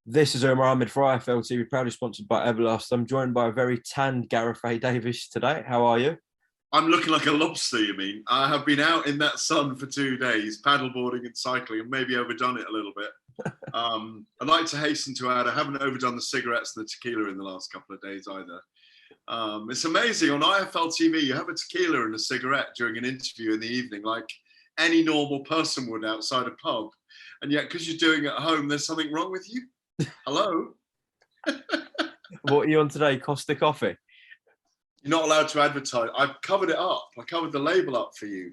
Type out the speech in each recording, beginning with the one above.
This is Omar Ahmed for IFL proudly sponsored by Everlast. I'm joined by a very tanned Gareth A. Davies today. How are you? I'm looking like a lobster, you mean? I have been out in that sun for 2 days, paddleboarding and cycling, and maybe overdone it a little bit. I'd like to hasten to add, I haven't overdone the cigarettes and the tequila in the last couple of days either. It's amazing, on IFL TV, you have a tequila and a cigarette during an interview in the evening, like any normal person would outside a pub. And yet, because you're doing it at home, there's something wrong with you? Hello? What are you on today? Costa Coffee? You're not allowed to advertise. I've covered it up. I covered the label up for you.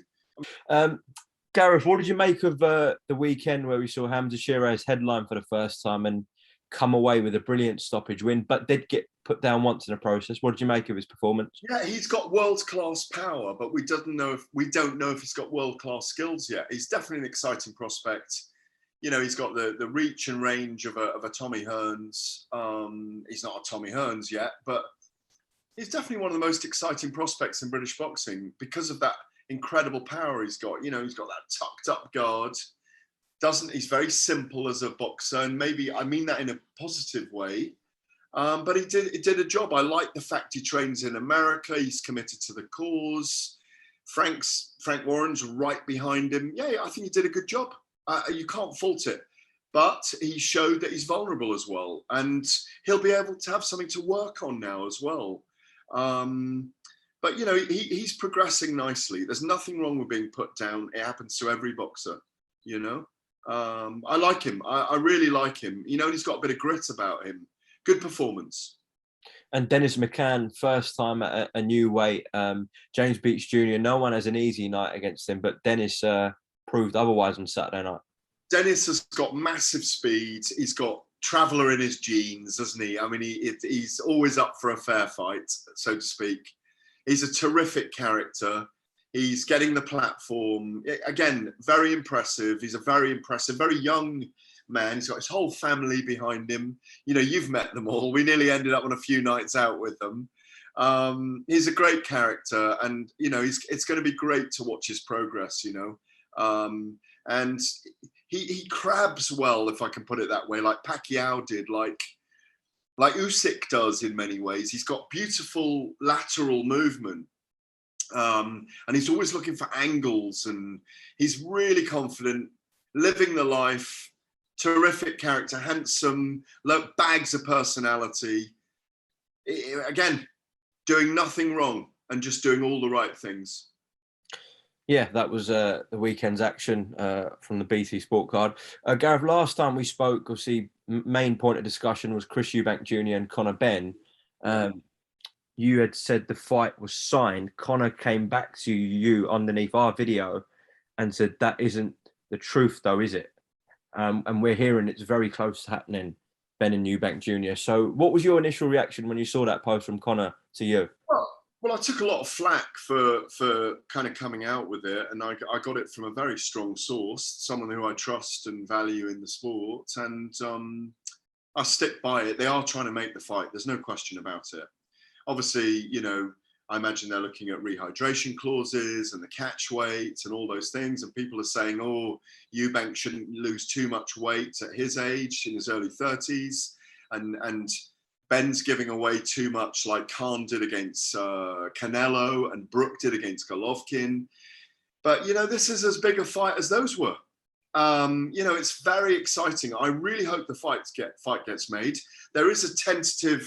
Gareth, what did you make of the weekend where we saw Hamza Sheeraz headline for the first time and come away with a brilliant stoppage win, but did get put down once in the process? What did you make of his performance? Yeah, he's got world-class power, but we don't know if he's got world-class skills yet. He's definitely an exciting prospect. You know, he's got the reach and range of a Tommy Hearns. He's not a Tommy Hearns yet, but he's definitely one of the most exciting prospects in British boxing because of that incredible power he's got. You know, he's got that tucked up guard. He's very simple as a boxer, and maybe I mean that in a positive way. But he did a job. I like the fact he trains in America. He's committed to the cause. Frank Warren's right behind him. Yeah, I think he did a good job. You can't fault it. But he showed that he's vulnerable as well, and he'll be able to have something to work on now as well. But you know, he's progressing nicely. There's nothing wrong with being put down. It happens to every boxer, you know. I like him. I really like him. You know, he's got a bit of grit about him. Good performance. And Dennis McCann, first time at a new weight. James Beach Jr. No one has an easy night against him, but Dennis proved otherwise on Saturday night. Dennis has got massive speed. He's got traveller in his genes, doesn't he? I mean, he's always up for a fair fight, so to speak. He's a terrific character. He's getting the platform. Again, very impressive. He's a very impressive, very young man. He's got his whole family behind him. You know, you've met them all. We nearly ended up on a few nights out with them. He's a great character, and, you know, it's going to be great to watch his progress, you know. And he crabs well, if I can put it that way, like Pacquiao did, like Usyk does in many ways. He's got beautiful lateral movement. And he's always looking for angles, and he's really confident, living the life, terrific character, handsome, bags of personality. Again, doing nothing wrong and just doing all the right things. Yeah, that was the weekend's action from the BT Sport card. Gareth, last time we spoke, obviously, main point of discussion was Chris Eubank Jr. and Conor Benn. You had said the fight was signed. Conor came back to you underneath our video and said that isn't the truth, though, is it? And we're hearing it's very close to happening, Benn and Eubank Jr. So what was your initial reaction when you saw that post from Conor to you? Well, I took a lot of flack for kind of coming out with it, and I got it from a very strong source, someone who I trust and value in the sport, and I stick by it. They are trying to make the fight. There's no question about it. Obviously, you know, I imagine they're looking at rehydration clauses and the catch weight and all those things, and people are saying, oh, Eubank shouldn't lose too much weight at his age, in his early 30s, and Benn's giving away too much, like Khan did against Canelo and Brook did against Golovkin. But, you know, this is as big a fight as those were. You know, it's very exciting. I really hope the fight gets made. There is a tentative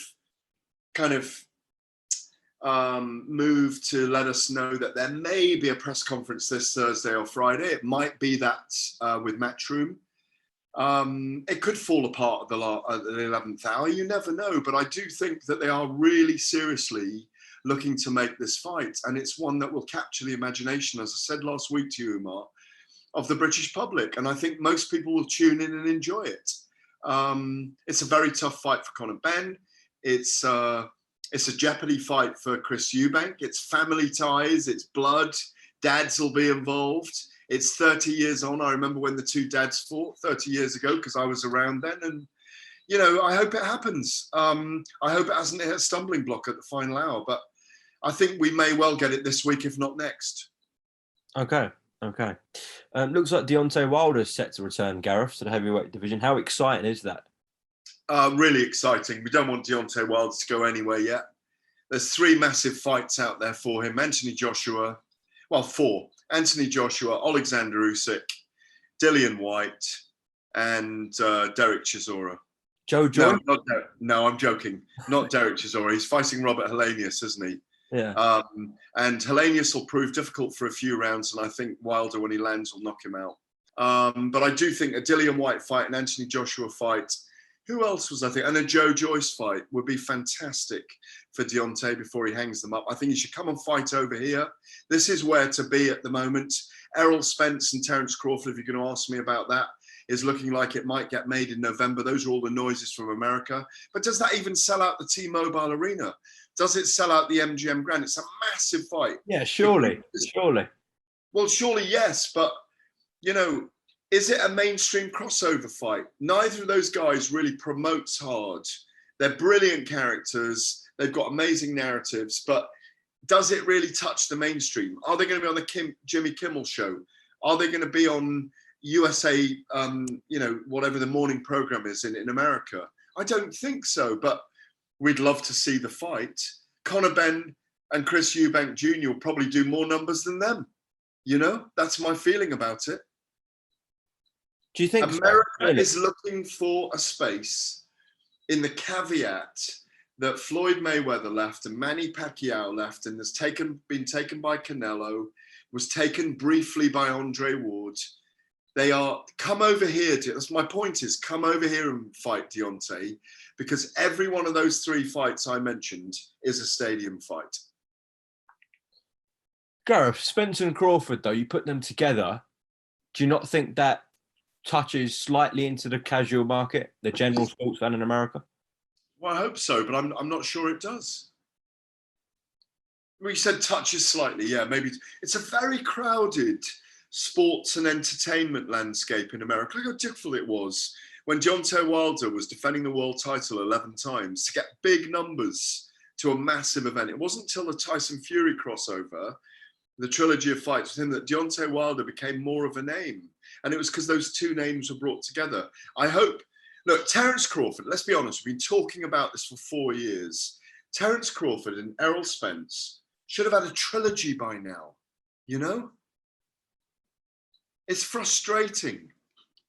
kind of move to let us know that there may be a press conference this Thursday or Friday. It might be that with Matchroom. It could fall apart at the 11th hour. You never know. But I do think that they are really seriously looking to make this fight. And it's one that will capture the imagination, as I said last week to you, Umar, of the British public. And I think most people will tune in and enjoy it. It's a very tough fight for Conor Benn. It's a jeopardy fight for Chris Eubank. It's family ties. It's blood. Dads will be involved. It's 30 years on. I remember when the two dads fought 30 years ago because I was around then. And, you know, I hope it happens. I hope it hasn't hit a stumbling block at the final hour. But I think we may well get it this week, if not next. Okay. Looks like Deontay Wilder's set to return, Gareth, to the heavyweight division. How exciting is that? Really exciting. We don't want Deontay Wilder to go anywhere yet. There's 3 massive fights out there for him. Anthony Joshua, well, 4. Anthony Joshua, Alexander Usyk, Dillian White, and Derek Chisora. Joe Joyce? No, I'm joking. Not Derek Chisora. He's fighting Robert Helenius, isn't he? Yeah. And Helenius will prove difficult for a few rounds, and I think Wilder, when he lands, will knock him out. But I do think a Dillian White fight, an Anthony Joshua fight, who else was I think? And a Joe Joyce fight would be fantastic for Deontay before he hangs them up. I think he should come and fight over here. This is where to be at the moment. Errol Spence and Terence Crawford, if you're going to ask me about that, is looking like it might get made in November. Those are all the noises from America. But does that even sell out the T-Mobile Arena? Does it sell out the MGM Grand? It's a massive fight. Yeah, surely. Well, surely yes, but, you know, is it a mainstream crossover fight? Neither of those guys really promotes hard. They're brilliant characters. They've got amazing narratives, but does it really touch the mainstream? Are they going to be on the Jimmy Kimmel show? Are they going to be on USA, you know, whatever the morning program is in America? I don't think so, but we'd love to see the fight. Conor Benn and Chris Eubank Jr. will probably do more numbers than them. You know, that's my feeling about it. Do you think America is looking for a space in the caveat that Floyd Mayweather left and Manny Pacquiao left and has been taken by Canelo, was taken briefly by Andre Ward? They are, come over here. That's my point, is come over here and fight Deontay, because every one of those 3 fights I mentioned is a stadium fight. Gareth, Spence and Crawford, though, you put them together, do you not think that touches slightly into the casual market, the general sports fan in America? Well, I hope so, but I'm not sure it does. We said touches slightly, yeah, maybe. It's a very crowded sports and entertainment landscape in America. Look how difficult it was when Deontay Wilder was defending the world title 11 times to get big numbers to a massive event. It wasn't until the Tyson Fury crossover, the trilogy of fights with him, that Deontay Wilder became more of a name. And it was because those 2 names were brought together. I hope, look, Terence Crawford, let's be honest, we've been talking about this for 4 years. Terence Crawford and Errol Spence should have had a trilogy by now, you know? It's frustrating.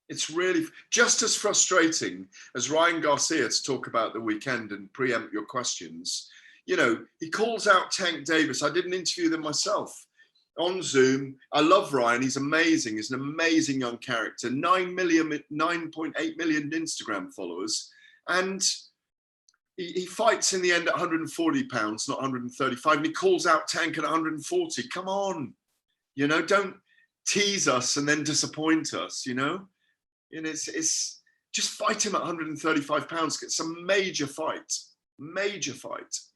It's really just as frustrating as Ryan Garcia, to talk about the weekend and preempt your questions. You know, he calls out Tank Davis. I did an interview with him myself on Zoom. I love Ryan. He's amazing. He's an amazing young character. 9.8 million Instagram followers. And he fights in the end at 140 pounds, not 135. And he calls out Tank at 140. Come on. You know, don't tease us and then disappoint us, you know? And it's just fight him at 135 pounds. It's a major fight,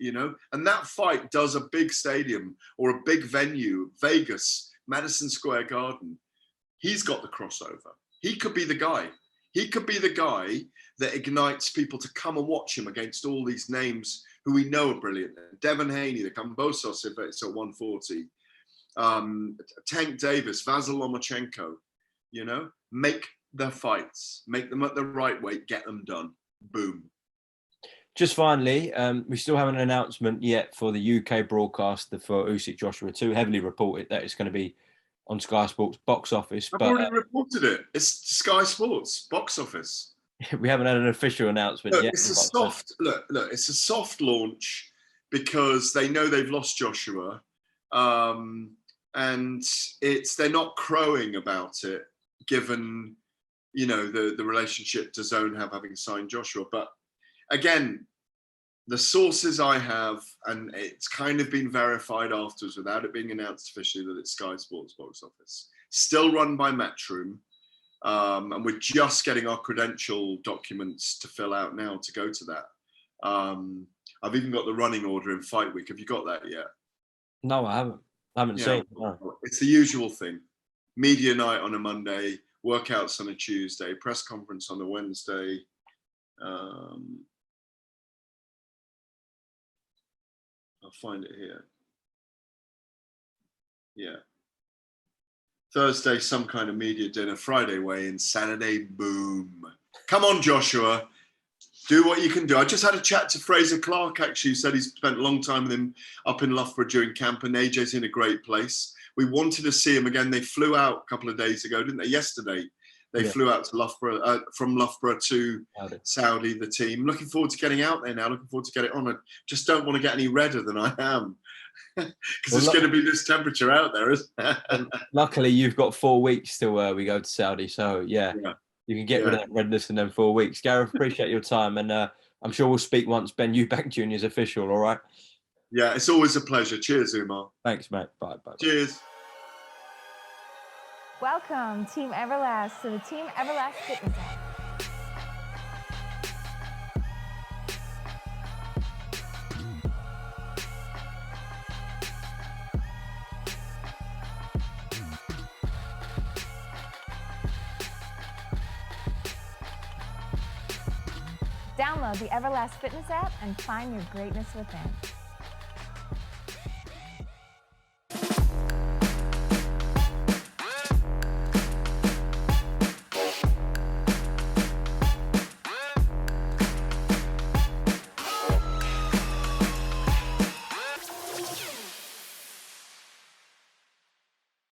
you know? And that fight does a big stadium or a big venue, Vegas, Madison Square Garden. He's got the crossover. He could be the guy. He could be the guy that ignites people to come and watch him against all these names who we know are brilliant. Devin Haney, the Kambosos, if it's at 140. Tank Davis, Vasyl Lomachenko, you know, make the fights, make them at the right weight, get them done. Boom. Just finally, we still haven't an announcement yet for the UK broadcast for Usyk Joshua 2. Heavily reported that it's going to be on Sky Sports box office. I've already reported it. It's Sky Sports box office. We haven't had an official announcement yet. It's a soft look. It's a soft launch because they know they've lost Joshua. And they're not crowing about it, given, you know, the relationship DAZN have, having signed Joshua. But again, the sources I have, and it's kind of been verified afterwards without it being announced officially, that it's Sky Sports box office, still run by Matchroom. And we're just getting our credential documents to fill out now to go to that. I've even got the running order in Fight Week. Have you got that yet? No, I haven't. I haven't seen it. No. It's the usual thing. Media night on a Monday, workouts on a Tuesday, press conference on a Wednesday. I'll find it here. Yeah. Thursday, some kind of media dinner. Friday weigh-in. Saturday, boom. Come on, Joshua. Do what you can do. I just had a chat to Fraser Clark, actually, who said he's spent a long time with him up in Loughborough during camp, and AJ's in a great place. We wanted to see him again. They flew out a couple of days ago, didn't they? Yesterday, they flew out to Loughborough, from Loughborough to Saudi, the team. Looking forward to getting out there now. Looking forward to getting on. I just don't want to get any redder than I am. Because it's going to be this temperature out there, isn't it? Luckily, you've got 4 weeks till we go to Saudi. So, yeah. You can get rid of that redness in them 4 weeks. Gareth, appreciate your time. And I'm sure we'll speak once Benn Eubank Jr. is official, all right? Yeah, it's always a pleasure. Cheers, Umar. Thanks, mate. Bye. Cheers. Welcome, Team Everlast, to the Team Everlast Fitness app. Download the Everlast Fitness app and find your greatness within.